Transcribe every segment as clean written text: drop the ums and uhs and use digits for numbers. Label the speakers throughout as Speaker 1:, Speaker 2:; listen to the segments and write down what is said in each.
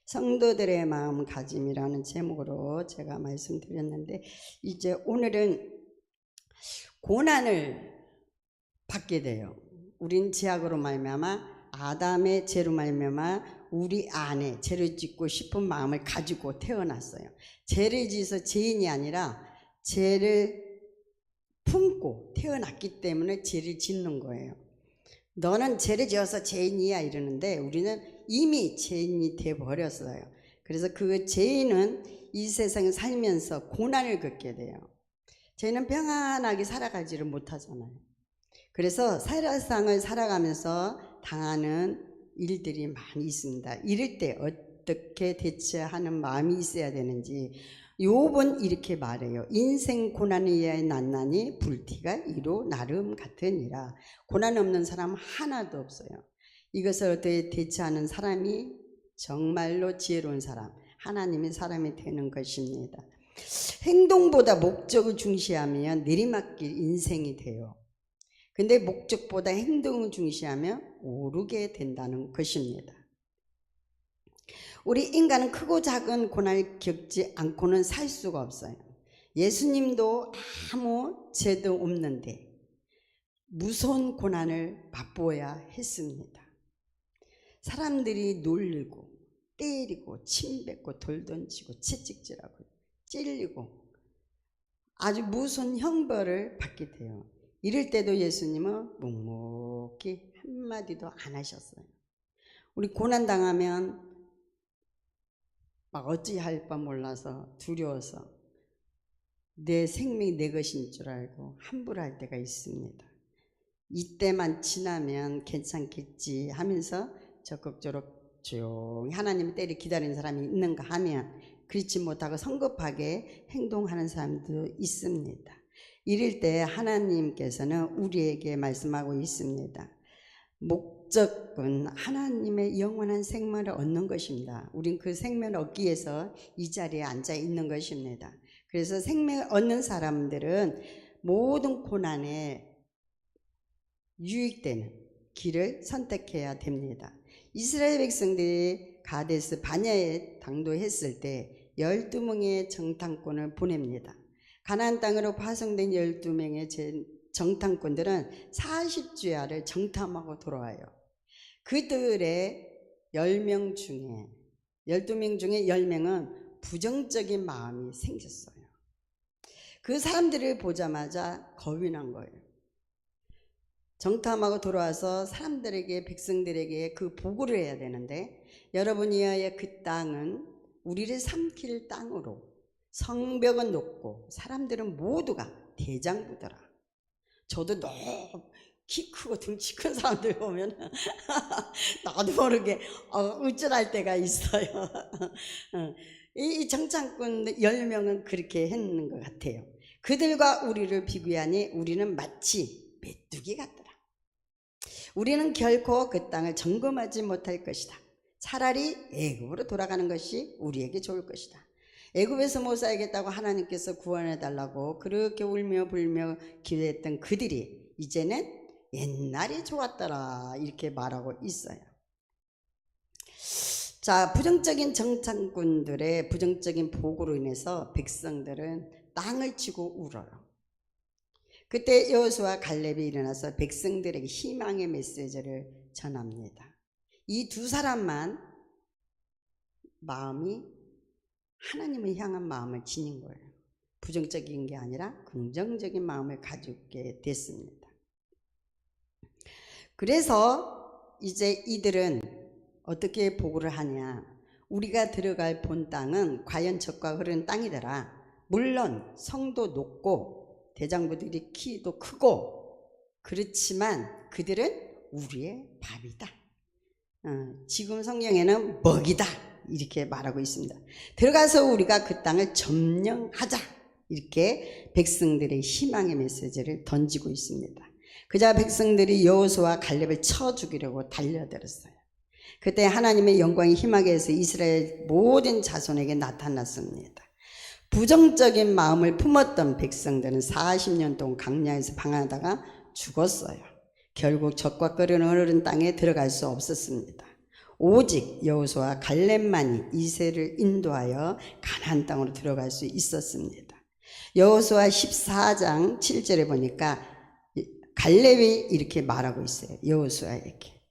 Speaker 1: 성도들의 마음가짐이라는 제목으로 제가 말씀드렸는데, 이제 오늘은 고난을 받게 돼요. 우린 죄악으로 말미암아 아담의 죄로 말미암아 우리 안에 죄를 짓고 싶은 마음을 가지고 태어났어요. 죄를 지어서 죄인이 아니라 죄를 품고 태어났기 때문에 죄를 짓는 거예요. 너는 죄를 지어서 죄인이야 이러는데 우리는 이미 죄인이 되어버렸어요. 그래서 그 죄인은 이 세상에 살면서 고난을 겪게 돼요. 죄는 평안하게 살아가지를 못하잖아요. 그래서 세상을 살아가면서 당하는 일들이 많이 있습니다. 이럴 때 어떻게 대처하는 마음이 있어야 되는지 욥은 이렇게 말해요. 인생 고난에 의하여 난나니 불티가 이로 나름 같으니라. 고난 없는 사람 하나도 없어요. 이것을 어떻게 대처하는 사람이 정말로 지혜로운 사람, 하나님의 사람이 되는 것입니다. 행동보다 목적을 중시하면 내리막길 인생이 돼요. 근데 목적보다 행동을 중시하면 오르게 된다는 것입니다. 우리 인간은 크고 작은 고난을 겪지 않고는 살 수가 없어요. 예수님도 아무 죄도 없는데 무서운 고난을 맛보아야 했습니다. 사람들이 놀리고 때리고 침뱉고 돌 던지고 채찍질하고 찔리고 아주 무서운 형벌을 받게 돼요. 이럴 때도 예수님은 묵묵히 한마디도 안 하셨어요. 우리 고난당하면 막 어찌할 바 몰라서 두려워서 내 생명이 내 것인 줄 알고 함부로 할 때가 있습니다. 이때만 지나면 괜찮겠지 하면서 적극적으로 조용히 하나님의 때를 기다리는 사람이 있는가 하면 그렇지 못하고 성급하게 행동하는 사람도 있습니다. 이럴 때 하나님께서는 우리에게 말씀하고 있습니다. 목적은 하나님의 영원한 생명을 얻는 것입니다. 우린 그 생명을 얻기 위해서 이 자리에 앉아 있는 것입니다. 그래서 생명을 얻는 사람들은 모든 고난에 유익되는 길을 선택해야 됩니다. 이스라엘 백성들이 가데스 바냐에 당도했을 때 12명의 정탐꾼을 보냅니다. 가나안 땅으로 파송된 12명의 정탐꾼들은 40주야를 정탐하고 돌아와요. 그들의 10명 중에 12명 중에 10명은 부정적인 마음이 생겼어요. 그 사람들을 보자마자 겁이 난 거예요. 정탐하고 돌아와서 사람들에게 백성들에게 그 보고를 해야 되는데 여러분이야의 그 땅은 우리를 삼킬 땅으로 성벽은 높고 사람들은 모두가 대장부더라. 저도 너무 키 크고 등치 큰 사람들 보면 나도 모르게 우쭐할 때가 있어요. 이 정탐꾼 10명은 그렇게 했는 것 같아요. 그들과 우리를 비교하니 우리는 마치 메뚜기 같더라. 우리는 결코 그 땅을 점검하지 못할 것이다. 차라리 애굽으로 돌아가는 것이 우리에게 좋을 것이다. 애굽에서 못 살겠다고 하나님께서 구원해달라고 그렇게 울며 불며 기도했던 그들이 이제는 옛날이 좋았더라 이렇게 말하고 있어요. 자, 부정적인 정탐꾼들의 부정적인 보고로 인해서 백성들은 땅을 치고 울어요. 그때 여호수아와 갈렙이 일어나서 백성들에게 희망의 메시지를 전합니다. 이 두 사람만 마음이 하나님을 향한 마음을 지닌 거예요. 부정적인 게 아니라 긍정적인 마음을 가지게 됐습니다. 그래서 이제 이들은 어떻게 보고를 하냐. 우리가 들어갈 본 땅은 과연 젖과 흐르는 땅이더라. 물론 성도 높고 대장부들이 키도 크고 그렇지만 그들은 우리의 밥이다. 지금 성경에는 먹이다 이렇게 말하고 있습니다. 들어가서 우리가 그 땅을 점령하자 이렇게 백성들의 희망의 메시지를 던지고 있습니다. 그자 백성들이 여호수아와 갈렙을 쳐 죽이려고 달려들었어요. 그때 하나님의 영광이 희망에 해서 이스라엘 모든 자손에게 나타났습니다. 부정적인 마음을 품었던 백성들은 40년 동안 광야에서 방황하다가 죽었어요. 결국 젖과 끓는 흐르는 땅에 들어갈 수 없었습니다. 오직 여호수아 갈렙만이 이스라엘을 인도하여 가나안 땅으로 들어갈 수 있었습니다. 여호수아 14장 7절에 보니까 갈렙이 이렇게 말하고 있어요. 여호수아에게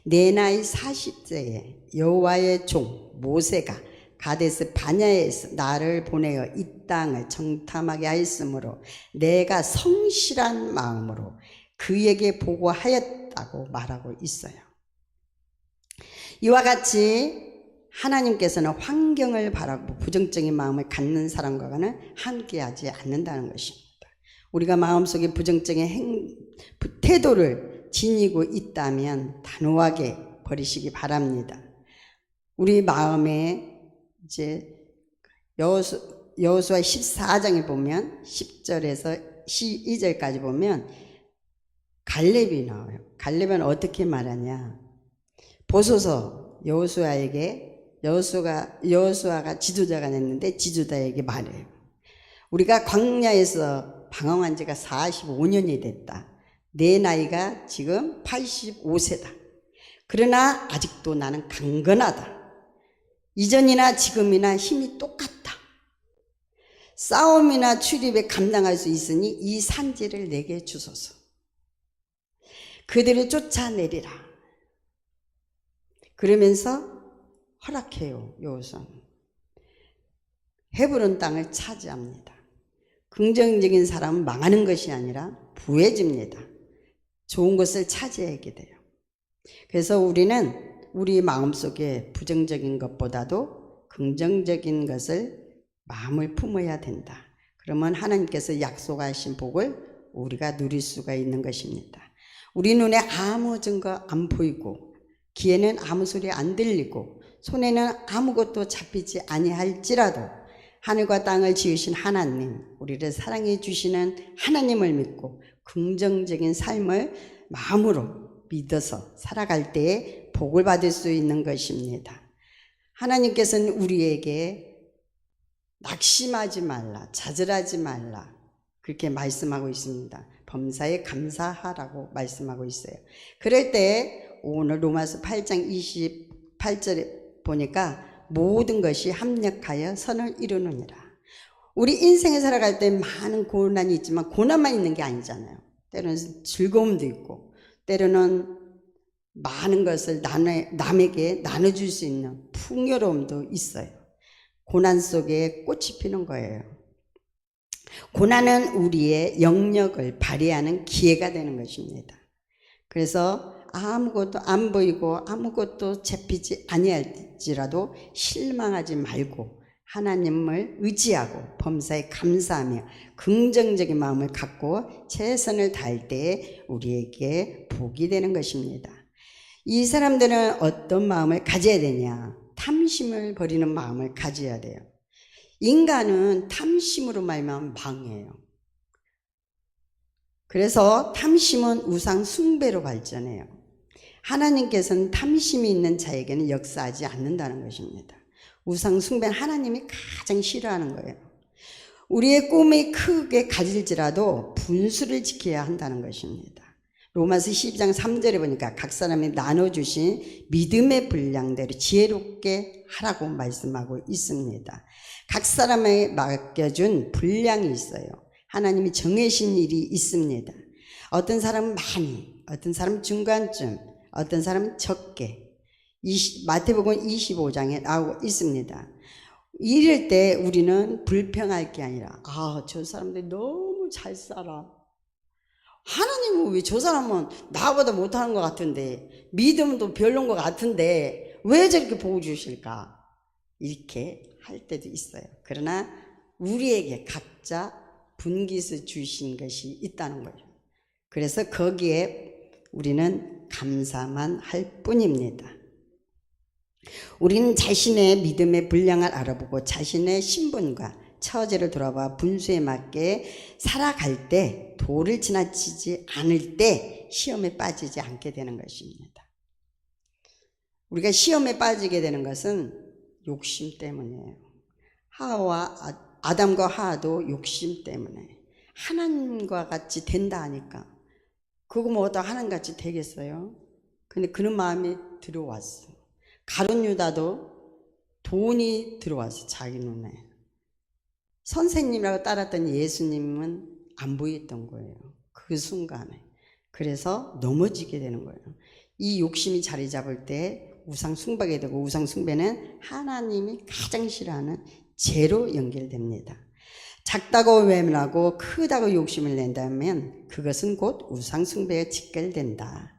Speaker 1: 내 나이 40세에 여호와의 종 모세가 가데스 바냐에서 나를 보내어 이 땅을 정탐하게 하였으므로 내가 성실한 마음으로 그에게 보고하였다고 말하고 있어요. 이와 같이 하나님께서는 환경을 바라고 부정적인 마음을 갖는 사람과는 함께하지 않는다는 것입니다. 우리가 마음속에 부정적인 태도를 지니고 있다면 단호하게 버리시기 바랍니다. 우리 마음에 이제 여호수아 14장에 보면 10절에서 12절까지 보면 갈렙이 나와요. 갈렙은 어떻게 말하냐? 보소서 여호수아에게 여호수아가 지도자가 됐는데 지도자에게 말해요. 우리가 광야에서 방황한 지가 45년이 됐다. 내 나이가 지금 85세다. 그러나 아직도 나는 강건하다. 이전이나 지금이나 힘이 똑같다. 싸움이나 출입에 감당할 수 있으니 이 산지를 내게 주소서. 그들을 쫓아내리라. 그러면서 허락해요. 여호수아는 헤브론 땅을 차지합니다. 긍정적인 사람은 망하는 것이 아니라 부해집니다. 좋은 것을 차지하게 돼요. 그래서 우리는 우리 마음속에 부정적인 것보다도 긍정적인 것을 마음을 품어야 된다. 그러면 하나님께서 약속하신 복을 우리가 누릴 수가 있는 것입니다. 우리 눈에 아무 증거 안 보이고 귀에는 아무 소리 안 들리고 손에는 아무것도 잡히지 아니할지라도 하늘과 땅을 지으신 하나님, 우리를 사랑해 주시는 하나님을 믿고 긍정적인 삶을 마음으로 믿어서 살아갈 때에 복을 받을 수 있는 것입니다. 하나님께서는 우리에게 낙심하지 말라, 좌절하지 말라 그렇게 말씀하고 있습니다. 범사에 감사하라고 말씀하고 있어요. 그럴 때 오늘 로마서 8장 28절에 보니까 모든 것이 합력하여 선을 이루느니라. 우리 인생에 살아갈 때 많은 고난이 있지만 고난만 있는 게 아니잖아요. 때로는 즐거움도 있고 때로는 많은 것을 남에게 나눠줄 수 있는 풍요로움도 있어요. 고난 속에 꽃이 피는 거예요. 고난은 우리의 영역을 발휘하는 기회가 되는 것입니다. 그래서 아무것도 안 보이고 아무것도 잡히지 아니할지라도 실망하지 말고 하나님을 의지하고 범사에 감사하며 긍정적인 마음을 갖고 최선을 다할 때에 우리에게 복이 되는 것입니다. 이 사람들은 어떤 마음을 가져야 되냐? 탐심을 버리는 마음을 가져야 돼요. 인간은 탐심으로 말미암아 망해요. 그래서 탐심은 우상 숭배로 발전해요. 하나님께서는 탐심이 있는 자에게는 역사하지 않는다는 것입니다. 우상 숭배는 하나님이 가장 싫어하는 거예요. 우리의 꿈이 크게 가질지라도 분수를 지켜야 한다는 것입니다. 로마서 12장 3절에 보니까 각 사람이 나눠주신 믿음의 분량대로 지혜롭게 하라고 말씀하고 있습니다. 각 사람에 맡겨준 분량이 있어요. 하나님이 정해신 일이 있습니다. 어떤 사람은 많이, 어떤 사람은 중간쯤, 어떤 사람은 적게. 마태복음 25장에 나오고 있습니다. 이럴 때 우리는 불평할 게 아니라 저 사람들이 너무 잘 살아. 하나님은 왜 저 사람은 나보다 못하는 것 같은데 믿음도 별론 것 같은데 왜 저렇게 복 주실까? 이렇게 할 때도 있어요. 그러나 우리에게 각자 분깃을 주신 것이 있다는 거죠. 그래서 거기에 우리는 감사만 할 뿐입니다. 우리는 자신의 믿음의 분량을 알아보고 자신의 신분과 처지를 돌아봐 분수에 맞게 살아갈 때 도를 지나치지 않을 때 시험에 빠지지 않게 되는 것입니다. 우리가 시험에 빠지게 되는 것은 욕심 때문이에요. 아담과 하와도 욕심 때문에 하나님과 같이 된다 하니까 그거 뭐다 하나님같이 되겠어요? 근데 그런 마음이 들어왔어. 가룟 유다도 돈이 들어와서 자기 눈에, 선생님이라고 따랐던 예수님은 안 보였던 거예요. 그 순간에. 그래서 넘어지게 되는 거예요. 이 욕심이 자리 잡을 때 우상 숭배게 되고, 우상 숭배는 하나님이 가장 싫어하는 죄로 연결됩니다. 작다고 외면하고 크다고 욕심을 낸다면 그것은 곧 우상 숭배에 직결된다.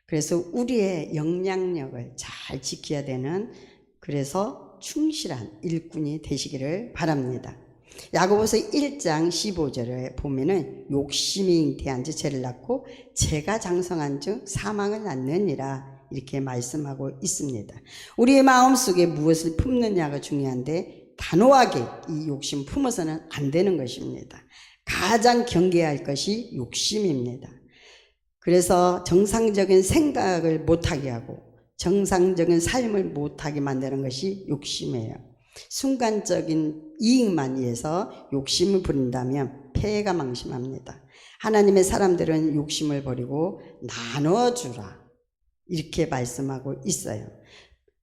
Speaker 1: 그래서 우리의 영향력을 잘 지켜야 되는, 그래서 충실한 일꾼이 되시기를 바랍니다. 야고보서 1장 15절에 보면은 욕심이 잉태한 즉 죄를 낳고 죄가 장성한 즉 사망을 낳느니라, 이렇게 말씀하고 있습니다. 우리의 마음속에 무엇을 품느냐가 중요한데, 단호하게 이 욕심 품어서는 안 되는 것입니다. 가장 경계해야 할 것이 욕심입니다. 그래서 정상적인 생각을 못하게 하고 정상적인 삶을 못하게 만드는 것이 욕심이에요. 순간적인 이익만 위해서 욕심을 부린다면 폐해가 망심합니다. 하나님의 사람들은 욕심을 버리고 나눠주라, 이렇게 말씀하고 있어요.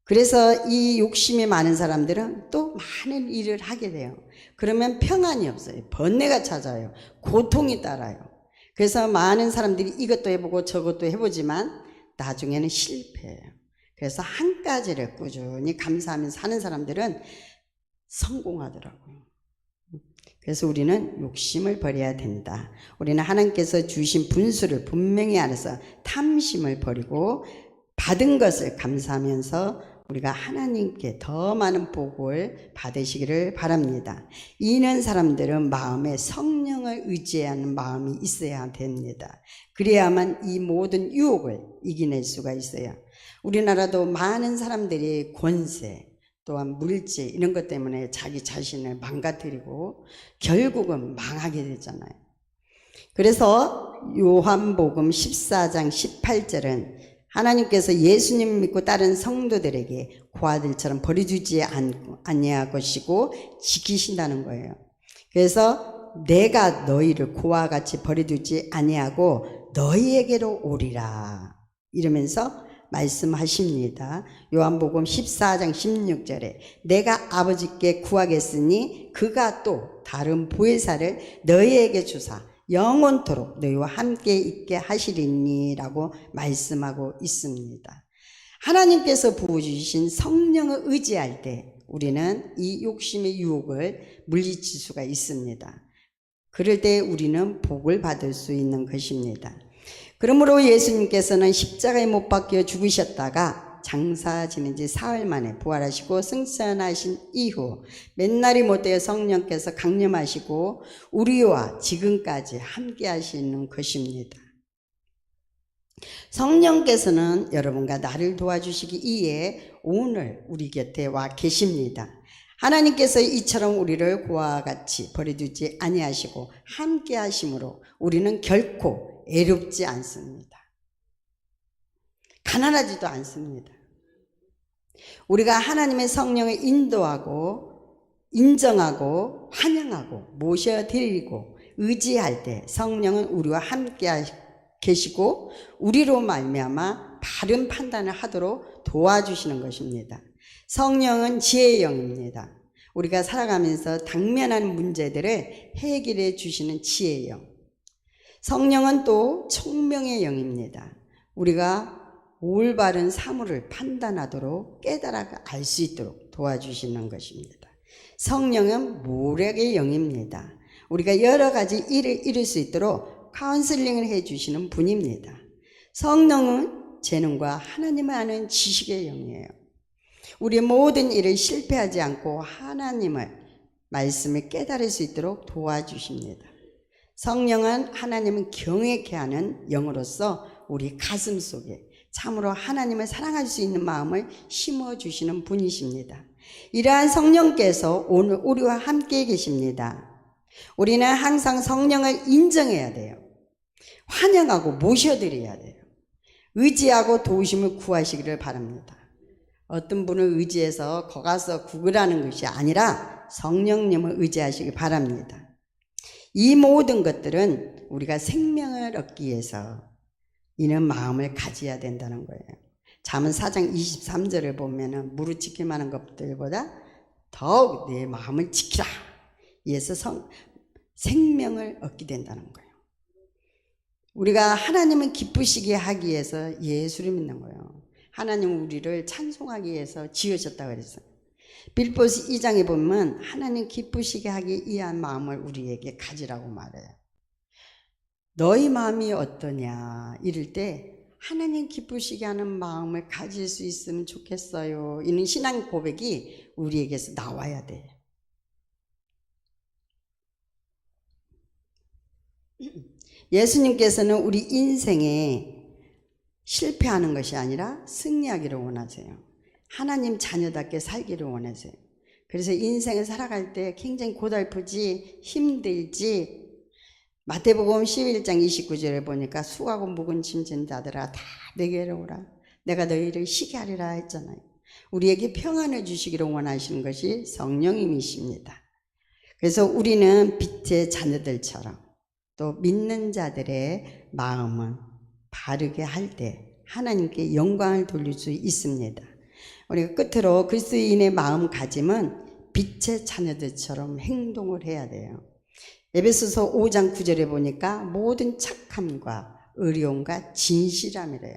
Speaker 1: 그래서 이 욕심이 많은 사람들은 또 많은 일을 하게 돼요. 그러면 평안이 없어요. 번뇌가 찾아요. 고통이 따라요. 그래서 많은 사람들이 이것도 해보고 저것도 해보지만 나중에는 실패해요. 그래서 한 가지를 꾸준히 감사하면서 사는 사람들은 성공하더라고요. 그래서 우리는 욕심을 버려야 된다. 우리는 하나님께서 주신 분수를 분명히 알아서 탐심을 버리고 받은 것을 감사하면서 우리가 하나님께 더 많은 복을 받으시기를 바랍니다. 이는 사람들은 마음에 성령을 의지하는 마음이 있어야 됩니다. 그래야만 이 모든 유혹을 이겨낼 수가 있어요. 우리나라도 많은 사람들이 권세, 또한 물질, 이런 것 때문에 자기 자신을 망가뜨리고 결국은 망하게 되잖아요. 그래서 요한복음 14장 18절은 하나님께서 예수님 믿고 다른 성도들에게 고아들처럼 버려주지 아니할 것이고 지키신다는 거예요. 그래서 내가 너희를 고아와 같이 버려두지 아니하고 너희에게로 오리라, 이러면서 말씀하십니다. 요한복음 14장 16절에 내가 아버지께 구하겠으니 그가 또 다른 보혜사를 너희에게 주사 영원토록 너희와 함께 있게 하시리니 라고 말씀하고 있습니다. 하나님께서 부어주신 성령을 의지할 때 우리는 이 욕심의 유혹을 물리칠 수가 있습니다. 그럴 때 우리는 복을 받을 수 있는 것입니다. 그러므로 예수님께서는 십자가에 못 박혀 죽으셨다가 장사 지낸 지 사흘 만에 부활하시고 승천하신 이후 몇 날이 못되어 성령께서 강림하시고 우리와 지금까지 함께 하시는 것입니다. 성령께서는 여러분과 나를 도와주시기 위해 오늘 우리 곁에 와 계십니다. 하나님께서 이처럼 우리를 고아와 같이 버려두지 아니하시고 함께 하심으로 우리는 결코 애롭지 않습니다. 가난하지도 않습니다. 우리가 하나님의 성령을 인도하고 인정하고 환영하고 모셔드리고 의지할 때 성령은 우리와 함께 계시고 우리로 말미암아 바른 판단을 하도록 도와주시는 것입니다. 성령은 지혜의 영입니다. 우리가 살아가면서 당면한 문제들을 해결해 주시는 지혜의 영. 성령은 또 총명의 영입니다. 우리가 올바른 사물을 판단하도록 깨달아 알 수 있도록 도와주시는 것입니다. 성령은 모략의 영입니다. 우리가 여러 가지 일을 이룰 수 있도록 카운슬링을 해주시는 분입니다. 성령은 재능과 하나님을 아는 지식의 영이에요. 우리의 모든 일을 실패하지 않고 하나님의 말씀을 깨달을 수 있도록 도와주십니다. 성령은 하나님을 경외케 하는 영으로서 우리 가슴 속에 참으로 하나님을 사랑할 수 있는 마음을 심어주시는 분이십니다. 이러한 성령께서 오늘 우리와 함께 계십니다. 우리는 항상 성령을 인정해야 돼요. 환영하고 모셔드려야 돼요. 의지하고 도우심을 구하시기를 바랍니다. 어떤 분을 의지해서 거가서 구걸하는 것이 아니라 성령님을 의지하시기 바랍니다. 이 모든 것들은 우리가 생명을 얻기 위해서 이는 마음을 가져야 된다는 거예요. 잠언 4장 23절을 보면은 무릇 지킬 만한 것들보다 더욱 내 마음을 지키라. 이에서 생명을 얻게 된다는 거예요. 우리가 하나님을 기쁘시게 하기 위해서 예수를 믿는 거예요. 하나님은 우리를 찬송하기 위해서 지으셨다고 그랬어요. 빌보스 2장에 보면 하나님 기쁘시게 하기 위한 마음을 우리에게 가지라고 말해요. 너희 마음이 어떠냐 이럴 때 하나님 기쁘시게 하는 마음을 가질 수 있으면 좋겠어요. 이는 신앙 고백이 우리에게서 나와야 돼요. 예수님께서는 우리 인생에 실패하는 것이 아니라 승리하기를 원하세요. 하나님 자녀답게 살기를 원하세요. 그래서 인생을 살아갈 때 굉장히 고달프지 힘들지. 마태복음 11장 29절에 보니까 수고하고 묵은 짐진 자들아 다 내게로 오라. 내가 너희를 쉬게 하리라 했잖아요. 우리에게 평안을 주시기를 원하시는 것이 성령님이십니다. 그래서 우리는 빛의 자녀들처럼 또 믿는 자들의 마음은 바르게 할 때 하나님께 영광을 돌릴 수 있습니다. 우리가 끝으로 그리스도인의 마음가짐은 빛의 자녀들처럼 행동을 해야 돼요. 에베소서 5장 9절에 보니까 모든 착함과 의로움과 진실함이래요.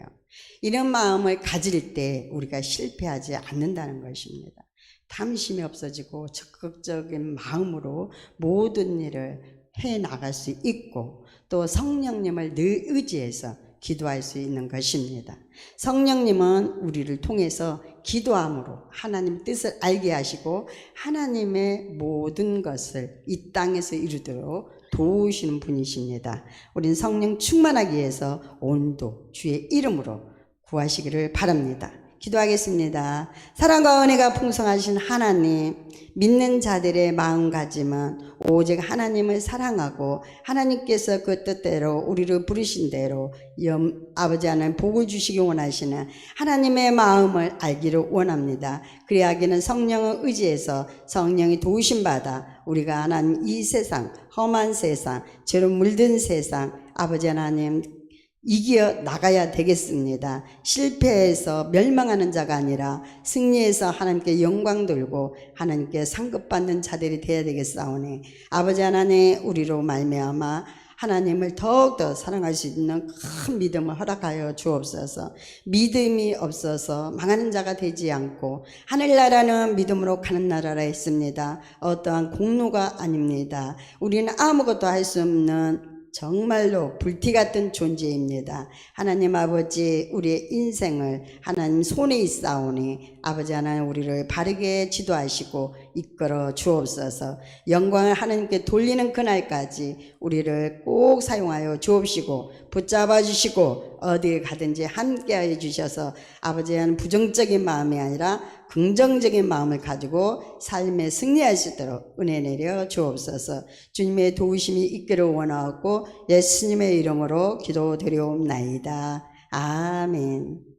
Speaker 1: 이런 마음을 가질 때 우리가 실패하지 않는다는 것입니다. 탐심이 없어지고 적극적인 마음으로 모든 일을 해나갈 수 있고 또 성령님을 늘 의지해서 기도할 수 있는 것입니다. 성령님은 우리를 통해서 기도함으로 하나님 뜻을 알게 하시고 하나님의 모든 것을 이 땅에서 이루도록 도우시는 분이십니다. 우린 성령 충만하기 위해서 오늘도 주의 이름으로 구하시기를 바랍니다. 기도하겠습니다. 사랑과 은혜가 풍성하신 하나님, 믿는 자들의 마음가짐은 오직 하나님을 사랑하고 하나님께서 그 뜻대로 우리를 부르신 대로 아버지 하나님 복을 주시기 원하시는 하나님의 마음을 알기를 원합니다. 그리하기는 성령을 의지해서 성령이 도우심 받아 우리가 하나님 이 세상 험한 세상 죄로 물든 세상 아버지 하나님 이겨 나가야 되겠습니다. 실패해서 멸망하는 자가 아니라 승리해서 하나님께 영광 돌고 하나님께 상급받는 자들이 되어야 되겠사오니 아버지 하나님 우리로 말미암아 하나님을 더욱더 사랑할 수 있는 큰 믿음을 허락하여 주옵소서. 믿음이 없어서 망하는 자가 되지 않고 하늘나라는 믿음으로 가는 나라라 했습니다. 어떠한 공로가 아닙니다. 우리는 아무것도 할 수 없는 정말로 불티 같은 존재입니다. 하나님 아버지 우리의 인생을 하나님 손에 있사오니 아버지 하나님 우리를 바르게 지도하시고 이끌어 주옵소서. 영광을 하나님께 돌리는 그날까지 우리를 꼭 사용하여 주옵시고 붙잡아 주시고 어디에 가든지 함께하여 주셔서 아버지 하나님 부정적인 마음이 아니라 긍정적인 마음을 가지고 삶에 승리할 수 있도록 은혜 내려 주옵소서. 주님의 도우심이 있기를 원하고 예수님의 이름으로 기도드리옵나이다. 아멘.